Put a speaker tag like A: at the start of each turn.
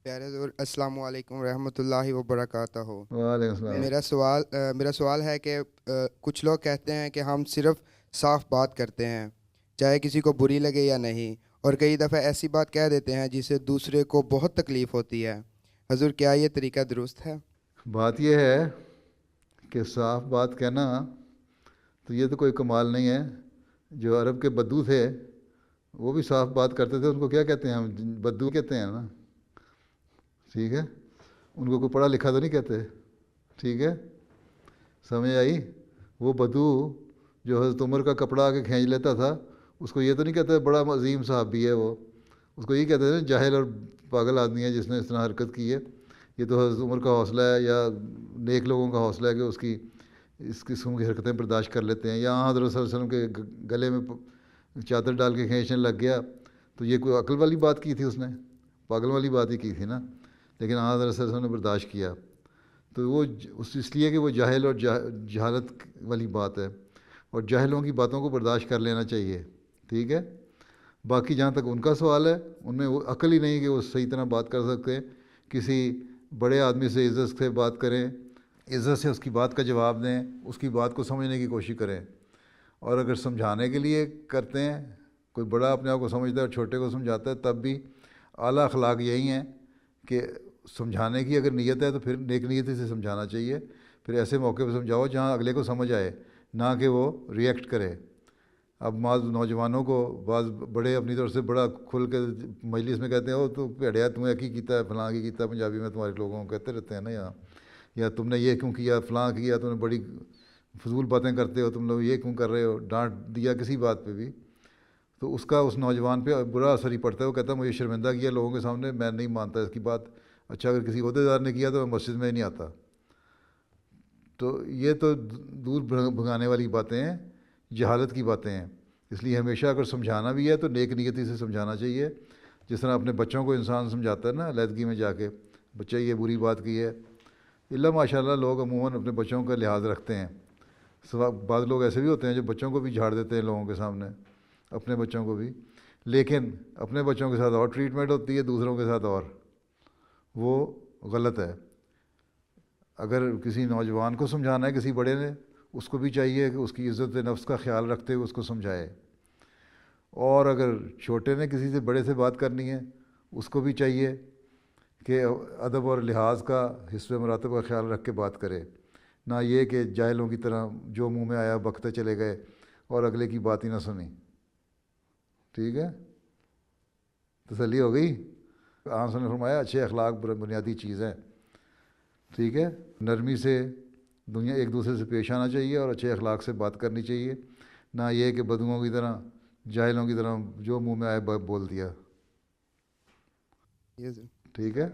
A: پیارے حضور السلام علیکم ورحمۃ اللہ وبرکاتہ۔
B: وعلیکم السلام۔
A: میرا سوال ہے کہ کچھ لوگ کہتے ہیں کہ ہم صرف صاف بات کرتے ہیں چاہے کسی کو بری لگے یا نہیں، اور کئی دفعہ ایسی بات کہہ دیتے ہیں جس سے دوسرے کو بہت تکلیف ہوتی ہے۔ حضور کیا یہ طریقہ درست ہے؟
B: بات یہ ہے کہ صاف بات کہنا تو یہ تو کوئی کمال نہیں ہے۔ جو عرب کے بدو تھے وہ بھی صاف بات کرتے تھے، ان کو کیا کہتے ہیں؟ ہم بدو کہتے ہیں نا، ٹھیک ہے؟ ان کو کوئی پڑھا لکھا تو نہیں کہتے، ٹھیک ہے؟ سمجھ آئی؟ وہ بدو جو حضرت عمر کا کپڑا آ کے کھینچ لیتا تھا، اس کو یہ تو نہیں کہتے بڑا عظیم صحابی ہے وہ، اس کو یہ کہتے تھے جاہل اور پاگل آدمی ہے جس نے اس طرح حرکت کی ہے۔ یہ تو حضرت عمر کا حوصلہ ہے یا نیک لوگوں کا حوصلہ ہے کہ اس قسم کی حرکتیں برداشت کر لیتے ہیں۔ یہاں حضرت صلی اللہ علیہ وسلم کے گلے میں چادر ڈال کے کھینچنے لگ گیا تو یہ کوئی عقل والی بات کی تھی؟ اس نے پاگل والی بات ہی کی تھی نا، لیکن حضرت صلی اللہ علیہ وسلم نے برداشت کیا۔ تو وہ اس لیے کہ وہ جاہل اور جہالت والی بات ہے، اور جاہلوں کی باتوں کو برداشت کر لینا چاہیے، ٹھیک ہے؟ باقی جہاں تک ان کا سوال ہے، ان میں وہ عقل ہی نہیں کہ وہ صحیح طرح بات کر سکتے۔ کسی بڑے آدمی سے عزت سے بات کریں، عزت سے اس کی بات کا جواب دیں، اس کی بات کو سمجھنے کی کوشش کریں، اور اگر سمجھانے کے لیے کرتے ہیں، کوئی بڑا اپنے آپ کو سمجھتا ہے اور چھوٹے کو سمجھاتا ہے، تب بھی اعلیٰ اخلاق یہی ہیں کہ سمجھانے کی اگر نیت ہے تو پھر نیک نیتی سے سمجھانا چاہیے۔ پھر ایسے موقع پہ سمجھاؤ جہاں اگلے کو سمجھ آئے، نہ کہ وہ ریئیکٹ کرے۔ اب بعض نوجوانوں کو بعض بڑے اپنی طرف سے بڑا کھل کے مجلس میں کہتے ہیں، وہ تو بھیڑیا تمہیں کی کیتا ہے، فلاں کی کیتا ہے، پنجابی میں تمہارے لوگوں کو کہتے رہتے ہیں نا یہاں، یا تم نے یہ کیوں کیا، فلاں کیا، تم نے بڑی فضول باتیں کرتے ہو، تم لوگ یہ کیوں کر رہے ہو، ڈانٹ دیا کسی بات پہ بھی، تو اس کا اس نوجوان پہ برا اثر ہی پڑتا ہے۔ وہ کہتا ہے مجھے شرمندہ کیا لوگوں کے سامنے، میں نہیں مانتا اس کی بات۔ اچھا اگر کسی عہدے دار نے کیا تو میں مسجد میں ہی نہیں آتا۔ تو یہ تو دور بھگانے والی باتیں ہیں، جہالت کی باتیں ہیں۔ اس لیے ہمیشہ اگر سمجھانا بھی ہے تو نیک نیتی سے سمجھانا چاہیے، جس طرح اپنے بچوں کو انسان سمجھاتا ہے نا علیحدگی میں جا کے، بچہ یہ بری بات کی ہے۔ اللہ ماشاء اللہ لوگ عموماً اپنے بچوں کا لحاظ رکھتے ہیں۔ بعض لوگ ایسے بھی ہوتے ہیں جو بچوں کو بھی جھاڑ دیتے ہیں لوگوں کے سامنے، اپنے بچوں کو بھی، لیکن اپنے بچوں کے ساتھ اور ٹریٹمنٹ ہوتی ہے، دوسروں کے ساتھ اور، وہ غلط ہے۔ اگر کسی نوجوان کو سمجھانا ہے کسی بڑے نے، اس کو بھی چاہیے کہ اس کی عزت نفس کا خیال رکھتے ہوئے اس کو سمجھائے، اور اگر چھوٹے نے کسی سے بڑے سے بات کرنی ہے، اس کو بھی چاہیے کہ ادب اور لحاظ کا حسب مراتب کا خیال رکھ کے بات کرے، نہ یہ کہ جاہلوں کی طرح جو منہ میں آیا بکتے چلے گئے اور اگلے کی بات ہی نہ سنی۔ ٹھیک ہے؟ تسلی ہو گئی؟ آن نے فرمایا اچھے اخلاق بنیادی چیز ہے، ٹھیک ہے؟ نرمی سے دنیا ایک دوسرے سے پیش آنا چاہیے اور اچھے اخلاق سے بات کرنی چاہیے، نہ یہ کہ بدوؤں کی طرح جاہلوں کی طرح جو منہ میں آئے بول دیا۔ ٹھیک ہے؟